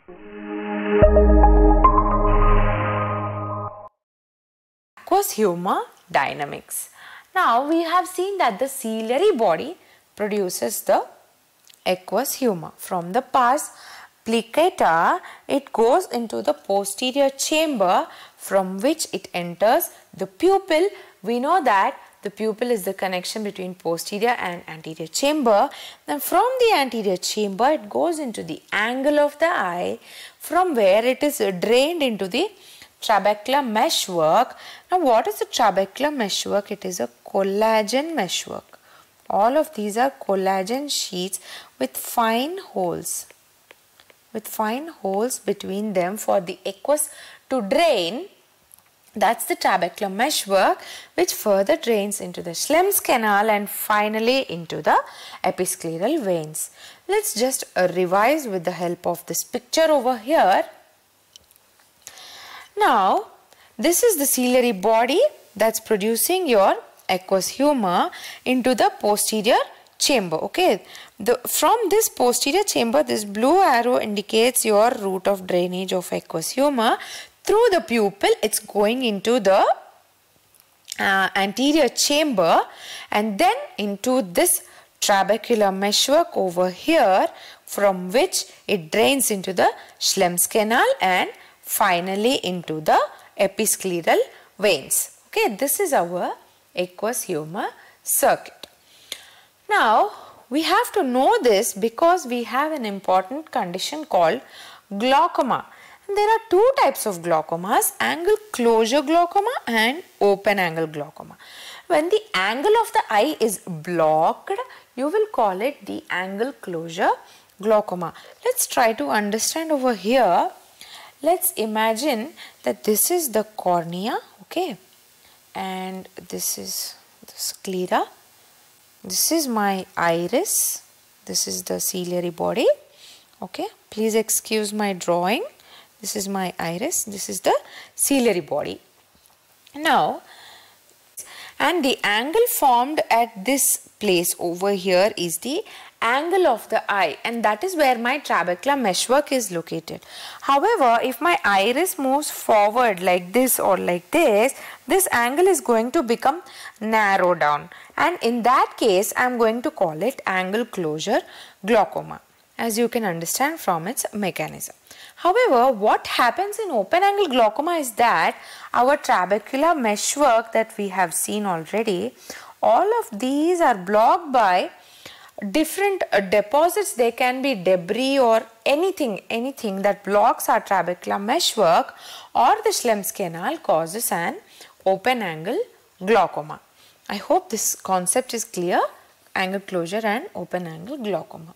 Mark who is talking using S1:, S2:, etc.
S1: Aqueous humor dynamics. Now we have seen that the ciliary body produces the aqueous humor. From the pars plicata, it goes into the posterior chamber from which it enters the pupil. We know that the pupil is the connection between posterior and anterior chamber. Then from the anterior chamber, it goes into the angle of the eye, from where it is drained into the trabecular meshwork. Now what is the trabecular meshwork? It is a collagen meshwork. All of these are collagen sheets with fine holes between them for the aqueous to drain. That's the trabecular meshwork, which further drains into the Schlemm's canal and finally into the episcleral veins. Let's just revise with the help of this picture over here. Now, this is the ciliary body that's producing your aqueous humor into the posterior chamber. Okay, from this posterior chamber, this blue arrow indicates your route of drainage of aqueous humor. Through the pupil, it's going into the anterior chamber and then into this trabecular meshwork over here, from which it drains into the Schlemm's canal and finally into the episcleral veins. Okay, this is our aqueous humor circuit. Now, we have to know this because we have an important condition called glaucoma. And there are two types of glaucomas, angle closure glaucoma and open angle glaucoma. When the angle of the eye is blocked, you will call it the angle closure glaucoma. Let's try to understand over here. Let's imagine that this is the cornea, okay, and this is the sclera. This is my iris. This is the ciliary body, okay. Please excuse my drawing. This is my iris. This is the ciliary body. Now, and the angle formed at this place over here is the angle of the eye, and that is where my trabecular meshwork is located. However, if my iris moves forward like this or like this angle is going to become narrow down, and in that case I am going to call it angle closure glaucoma, as you can understand from its mechanism. However, what happens in open angle glaucoma is that our trabecular meshwork that we have seen already, all of these are blocked by different deposits. They can be debris or anything that blocks our trabecular meshwork or the Schlemm's canal causes an open angle glaucoma. I hope this concept is clear, angle closure and open angle glaucoma.